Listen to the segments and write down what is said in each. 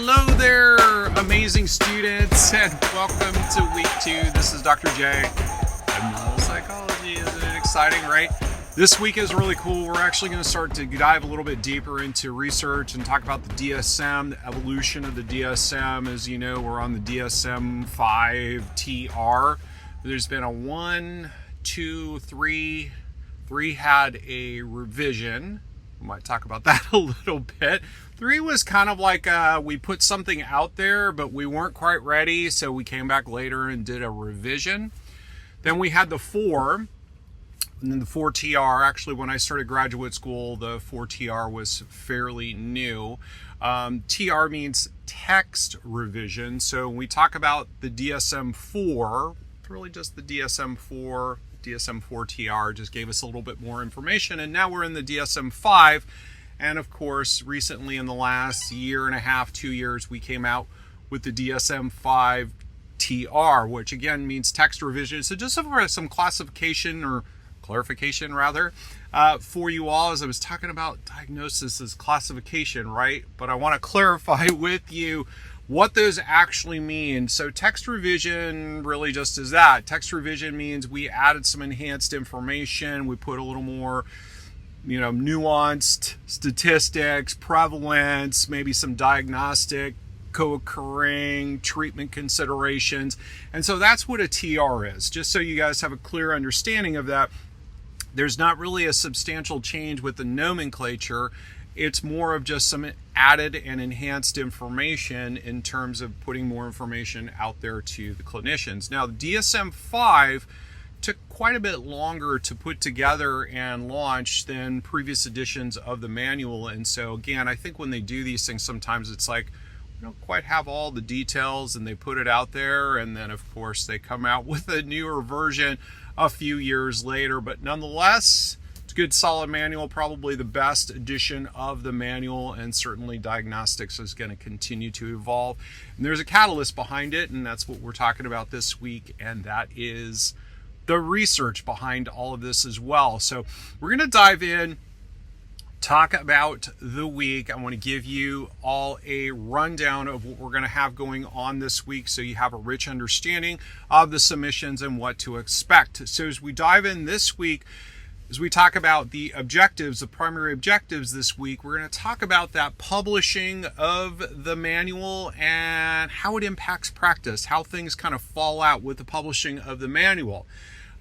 Hello there, amazing students, and welcome to week 2. This is Dr. J. I'm psychology. Isn't it exciting, right? This week is really cool. We're actually going to start to dive a little bit deeper into research and talk about the DSM, the evolution of the DSM. As you know, we're on the DSM 5 TR. There's been a 1, 2, 3. 3 had a revision. We might talk about that a little bit. 3 was kind of like we put something out there, but we weren't quite ready, so we came back later and did a revision. Then we had the 4, and then the 4TR. Actually, when I started graduate school, the 4TR was fairly new. TR means text revision. So when we talk about the DSM-4, it's really just the DSM-4. DSM-4 TR just gave us a little bit more information, and now we're in the DSM-5. And of course, recently in the last year and a half, 2 years, we came out with the DSM-5 TR, which again means text revision. So just some classification or clarification rather for you all, as I was talking about diagnosis as classification, right? But I want to clarify with you what those actually mean. So text revision really just is that. Text revision means we added some enhanced information. We put a little more, nuanced statistics, prevalence, maybe some diagnostic, co-occurring treatment considerations. And so that's what a TR is. Just so you guys have a clear understanding of that, there's not really a substantial change with the nomenclature. It's more of just some added and enhanced information in terms of putting more information out there to the clinicians. Now, the DSM-5 took quite a bit longer to put together and launch than previous editions of the manual. And so again, I think when they do these things, sometimes it's like, we don't quite have all the details, and they put it out there. And then of course they come out with a newer version a few years later, but nonetheless, it's a good solid manual, probably the best edition of the manual, and certainly diagnostics is going to continue to evolve. And there's a catalyst behind it, and that's what we're talking about this week, and that is the research behind all of this as well. So we're going to dive in, talk about the week. I want to give you all a rundown of what we're going to have going on this week, so you have a rich understanding of the submissions and what to expect. So as we dive in this week, as we talk about the objectives, the primary objectives this week, we're going to talk about that publishing of the manual and how it impacts practice, how things kind of fall out with the publishing of the manual.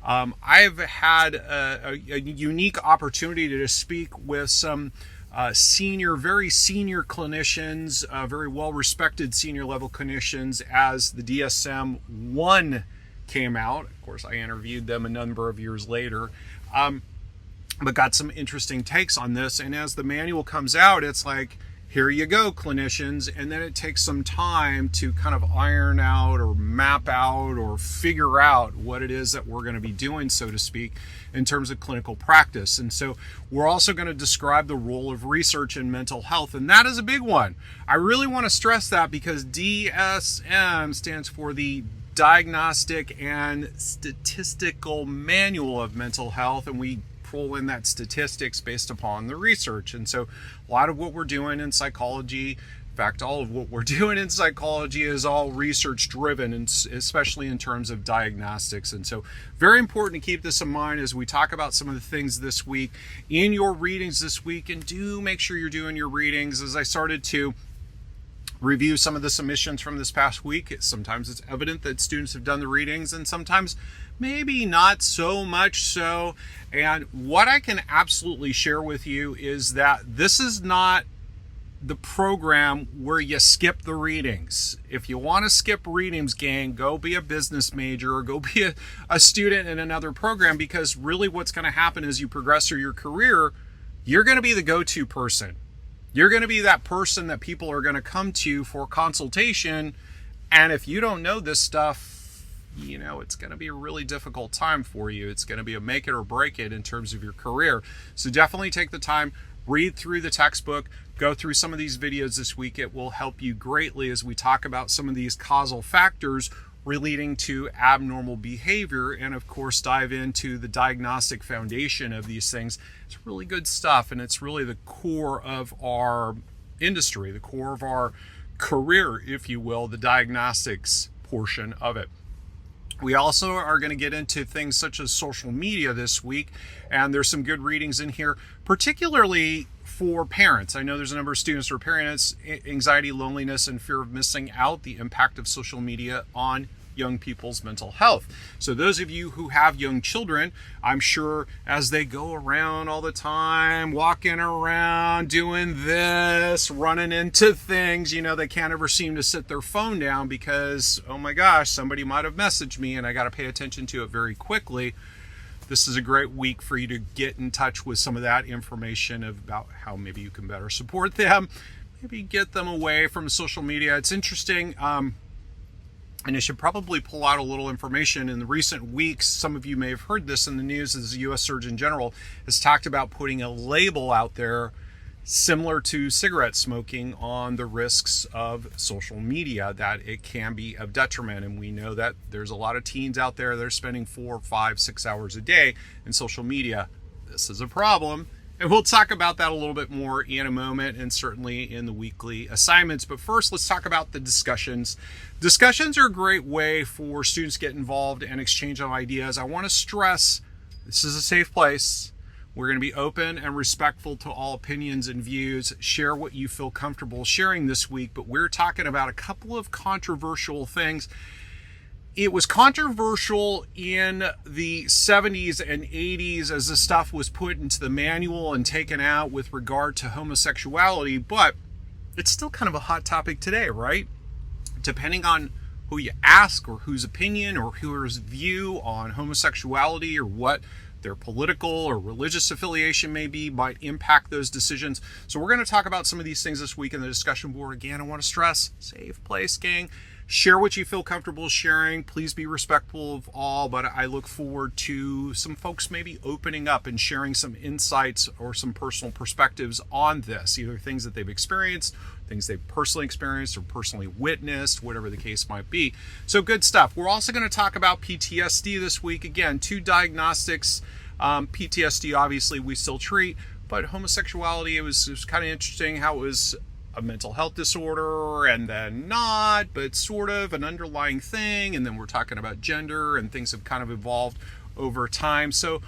I've had a unique opportunity to speak with some very senior clinicians, very well-respected senior level clinicians as the DSM-1 came out. Of course, I interviewed them a number of years later. But got some interesting takes on this. And as the manual comes out, it's like, here you go, clinicians. And then it takes some time to kind of iron out or map out or figure out what it is that we're going to be doing, so to speak, in terms of clinical practice. And so we're also going to describe the role of research in mental health. And that is a big one. I really want to stress that, because DSM stands for the Diagnostic and Statistical Manual of Mental Health. And we pull in that statistics based upon the research. And so a lot of what we're doing in psychology, in fact, all of what we're doing in psychology is all research driven, and especially in terms of diagnostics. And so very important to keep this in mind as we talk about some of the things this week in your readings this week. And do make sure you're doing your readings. As I started to review some of the submissions from this past week, sometimes it's evident that students have done the readings, and sometimes maybe not so much so. And what I can absolutely share with you is that this is not the program where you skip the readings. If you want to skip readings, gang, go be a business major or go be a student in another program, because really what's going to happen as you progress through your career, you're going to be the go-to person. You're going to be that person that people are going to come to for consultation. And if you don't know this stuff, it's going to be a really difficult time for you. It's going to be a make it or break it in terms of your career. So definitely take the time, read through the textbook, go through some of these videos this week. It will help you greatly as we talk about some of these causal factors relating to abnormal behavior, and of course dive into the diagnostic foundation of these things. It's really good stuff, and it's really the core of our industry, the core of our career, if you will, the diagnostics portion of it. We also are going to get into things such as social media this week, and there's some good readings in here, particularly for parents. I know there's a number of students who are parents, anxiety, loneliness, and fear of missing out, the impact of social media on young people's mental health. So those of you who have young children, I'm sure as they go around all the time, walking around, doing this, running into things, they can't ever seem to sit their phone down because, oh my gosh, somebody might have messaged me and I got to pay attention to it very quickly. This is a great week for you to get in touch with some of that information about how maybe you can better support them, maybe get them away from social media. It's interesting. And I should probably pull out a little information. In the recent weeks, some of you may have heard this in the news, as the U.S. Surgeon General has talked about putting a label out there similar to cigarette smoking on the risks of social media, that it can be of detriment. And we know that there's a lot of teens out there that are spending 4, 5, 6 hours a day in social media. This is a problem. And we'll talk about that a little bit more in a moment, and certainly in the weekly assignments. But first, let's talk about the discussions. Discussions are a great way for students to get involved and exchange of ideas. I want to stress, this is a safe place. We're going to be open and respectful to all opinions and views. Share what you feel comfortable sharing this week, but we're talking about a couple of controversial things. It was controversial in the 70s and 80s as the stuff was put into the manual and taken out with regard to homosexuality, but it's still kind of a hot topic today, right? Depending on who you ask or whose opinion or whose view on homosexuality or what their political or religious affiliation may be might impact those decisions. So we're going to talk about some of these things this week in the discussion board. Again, I want to stress, safe place, gang. Share what you feel comfortable sharing. Please be respectful of all, but I look forward to some folks maybe opening up and sharing some insights or some personal perspectives on this, either things that they've experienced, things they've personally experienced or personally witnessed, whatever the case might be. So good stuff. We're also going to talk about PTSD this week. Again, 2 diagnostics. PTSD, obviously, we still treat, but homosexuality, it was kind of interesting how it was a mental health disorder and then not, but sort of an underlying thing. And then we're talking about gender, and things have kind of evolved over time. So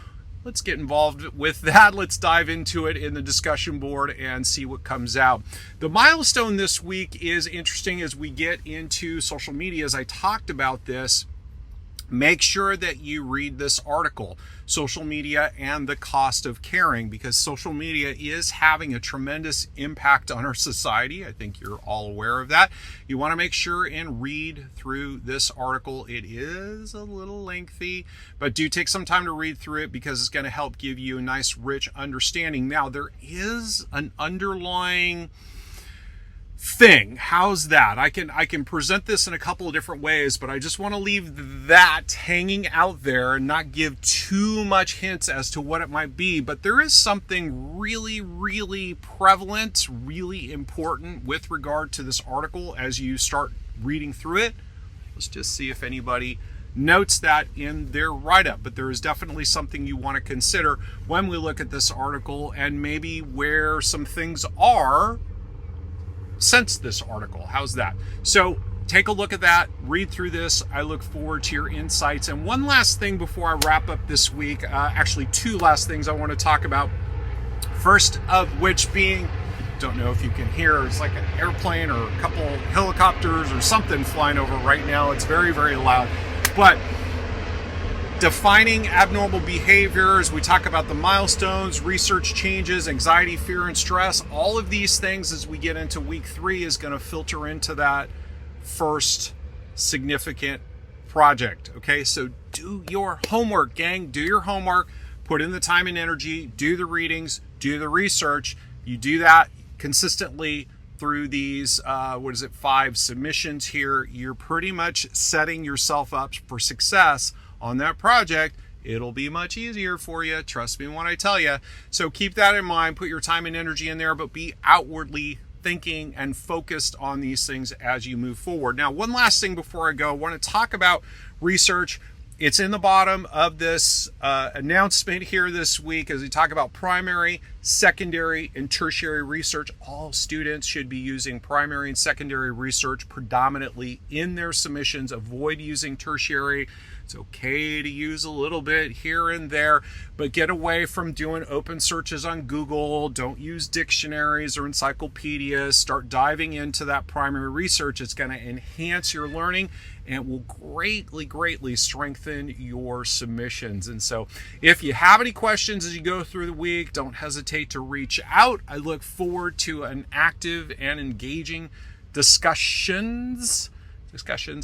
let's get involved with that. Let's dive into it in the discussion board and see what comes out. The milestone this week is interesting as we get into social media. As I talked about this, make sure that you read this article, Social Media and the Cost of Caring, because social media is having a tremendous impact on our society. I think you're all aware of that. You want to make sure and read through this article. It is a little lengthy, but do take some time to read through it because it's going to help give you a nice, rich understanding. Now, there is an underlying thing. How's that? I can present this in a couple of different ways, but I just want to leave that hanging out there and not give too much hints as to what it might be. But there is something really, really prevalent, really important with regard to this article as you start reading through it. Let's just see if anybody notes that in their write-up. But there is definitely something you want to consider when we look at this article, and maybe where some things are since this article. How's that? So take a look at that, read through this. I look forward to your insights. And one last thing before I wrap up this week, actually 2 last things I want to talk about. First of which being, don't know if you can hear, it's like an airplane or a couple helicopters or something flying over right now. It's very, very loud. But defining abnormal behaviors, we talk about the milestones, research changes, anxiety, fear, and stress. All of these things as we get into week 3 is going to filter into that first significant project. Okay, so do your homework, gang. Do your homework. Put in the time and energy. Do the readings. Do the research. You do that consistently through these, 5 submissions here. You're pretty much setting yourself up for success on that project. It'll be much easier for you. Trust me when I tell you. So keep that in mind. Put your time and energy in there, but be outwardly thinking and focused on these things as you move forward. Now, one last thing before I go, I want to talk about research It's in the bottom of this announcement here this week as we talk about primary, secondary, and tertiary research. All students should be using primary and secondary research predominantly in their submissions. Avoid using tertiary. It's okay to use a little bit here and there, but get away from doing open searches on Google. Don't use dictionaries or encyclopedias. Start diving into that primary research. It's going to enhance your learning and will greatly strengthen your submissions. And so if you have any questions as you go through the week, don't hesitate to reach out. I look forward to an active and engaging discussions.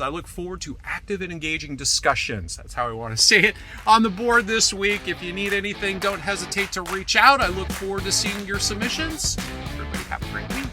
I look forward to active and engaging discussions. That's how I want to say it on the board this week. If you need anything, don't hesitate to reach out. I look forward to seeing your submissions. Everybody have a great week.